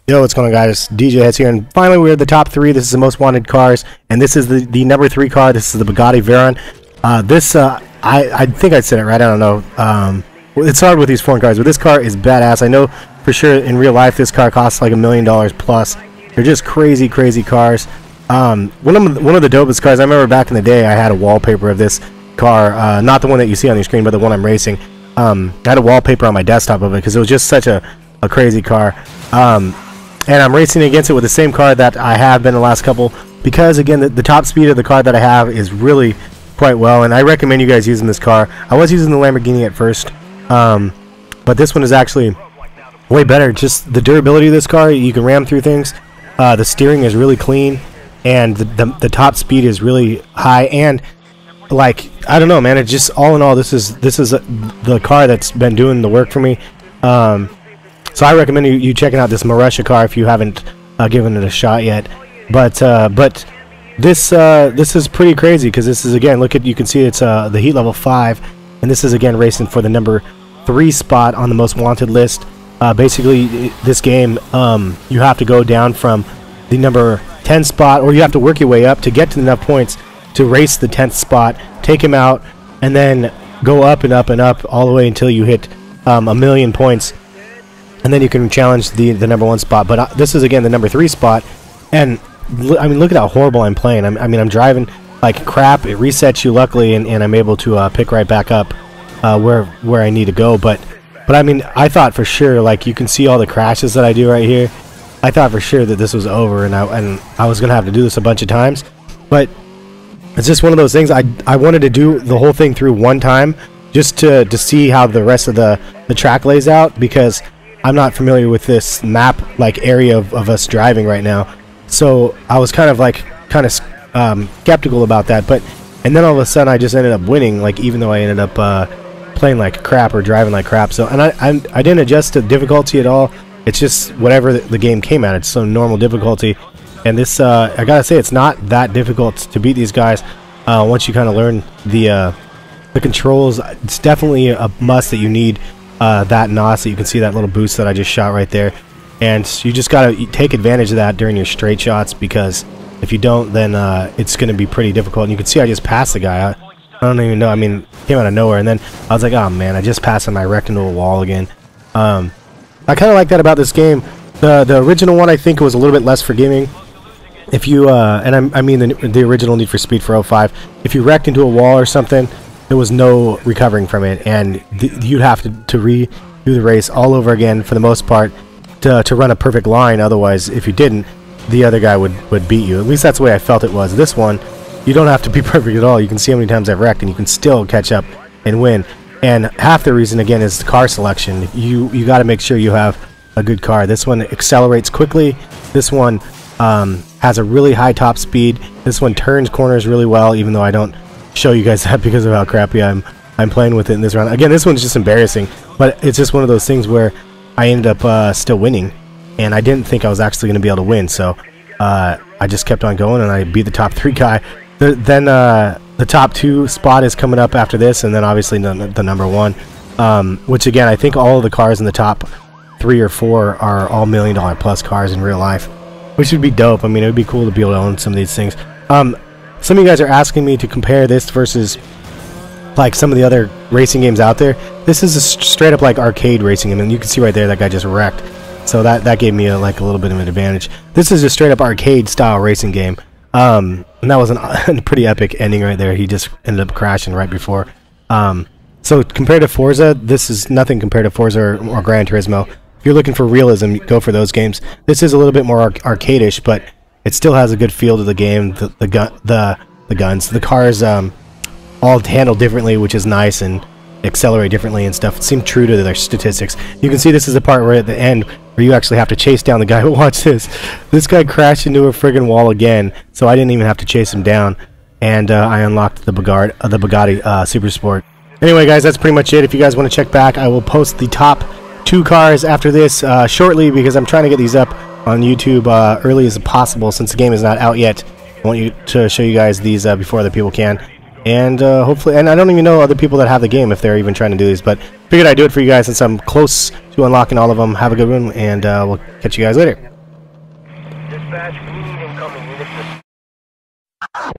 Yo, what's going on, guys? DJ Heads here, and finally we're at the top 3. This is the most wanted cars, and this is the number 3 car. This is the Bugatti Veyron. I think I said it right. I don't know. It's hard with these foreign cars, but this car is badass. I know for sure in real life this car costs like $1 million plus. They're just crazy cars. One of the dopest cars. I remember back in the day I had a wallpaper of this car, not the one that you see on your screen, but the one I'm racing. I had a wallpaper on my desktop of it because it was just such a crazy car. And I'm racing against it with the same car that I have been the last couple, because again the top speed of the car that I have is really quite well, and I recommend you guys using this car. I was using the Lamborghini at first, but this one is actually way better. Just the durability of this car, you can ram through things. The steering is really clean, and the top speed is really high, and like, I don't know, man, it's just all in all this is the car that's been doing the work for me. So I recommend you checking out this Marussian car if you haven't given it a shot yet. But this is pretty crazy, because this is, again, you can see it's the heat level 5, and this is again racing for the number 3 spot on the most wanted list. Basically, this game you have to go down from the number 10 spot, or you have to work your way up to get to enough points to race the 10th spot, take him out, and then go up and up and up all the way until you hit 1,000,000 points. And then you can challenge the number 1 spot. But this is again the number 3 spot, and I mean, look at how horrible I'm playing. I'm driving like crap. It resets you, luckily, and I'm able to pick right back up where I need to go. But I mean, I thought for sure, like, you can see all the crashes that I do right here. I thought for sure that this was over, and I was gonna have to do this a bunch of times. But it's just one of those things. I wanted to do the whole thing through one time, just to see how the rest of the track lays out, because I'm not familiar with this map area of us driving right now, so I was kind of skeptical about that. And then all of a sudden I just ended up winning, like, even though I ended up playing like crap or driving like crap. So, and I didn't adjust the difficulty at all. It's just whatever the game came at. It's so normal difficulty, and this I gotta say, it's not that difficult to beat these guys once you kind of learn the controls. It's definitely a must that you need that NOS, that you can see that little boost that I just shot right there, and you just gotta take advantage of that during your straight shots, because if you don't, then it's gonna be pretty difficult. And you can see I just passed the guy. I don't even know, I mean, came out of nowhere, and then I was like, oh man, I just passed him, I wrecked into a wall again. I kind of like that about this game. The original one, I think, was a little bit less forgiving. If you and I mean the original Need for Speed for 05, if you wrecked into a wall or something, there was no recovering from it, and you'd have to redo the race all over again for the most part to run a perfect line. Otherwise, if you didn't, the other guy would beat you. At least that's the way I felt it was. This one, you don't have to be perfect at all. You can see how many times I've wrecked, and you can still catch up and win. And half the reason, again, is the car selection. You got to make sure you have a good car. This one accelerates quickly. This one has a really high top speed. This one turns corners really well, even though I don't show you guys that because of how crappy I'm playing with it in this round. Again, this one's just embarrassing, but it's just one of those things where I ended up still winning, and I didn't think I was actually going to be able to win, so I just kept on going, and I beat the top 3 guy. Then the top 2 spot is coming up after this, and then obviously the number 1, which again, I think all of the cars in the top 3 or 4 are all $1 million plus cars in real life, which would be dope. I mean, it would be cool to be able to own some of these things. Some of you guys are asking me to compare this versus like some of the other racing games out there. This is a straight up like arcade racing game, and you can see right there that guy just wrecked. So that gave me like a little bit of an advantage. This is a straight up arcade style racing game, and that was a pretty epic ending right there. He just ended up crashing right before. So compared to Forza, this is nothing compared to Forza or Gran Turismo. If you're looking for realism, go for those games. This is a little bit more arcadish, but it still has a good feel to the game. The guns, the cars, all handled differently, which is nice, and accelerate differently and stuff. It seemed true to their statistics. You can see this is the part where at the end where you actually have to chase down the guy. But watch this. This guy crashed into a friggin' wall again, so I didn't even have to chase him down, and I unlocked the Bugatti Super Sport. Anyway, guys, that's pretty much it. If you guys want to check back, I will post the top 2 cars after this shortly, because I'm trying to get these up on YouTube early as possible, since the game is not out yet. I want you to show you guys these before other people can, and hopefully, and I don't even know other people that have the game if they're even trying to do these, but figured I'd do it for you guys since I'm close to unlocking all of them. Have a good one, and we'll catch you guys later. Dispatch, we need incoming units.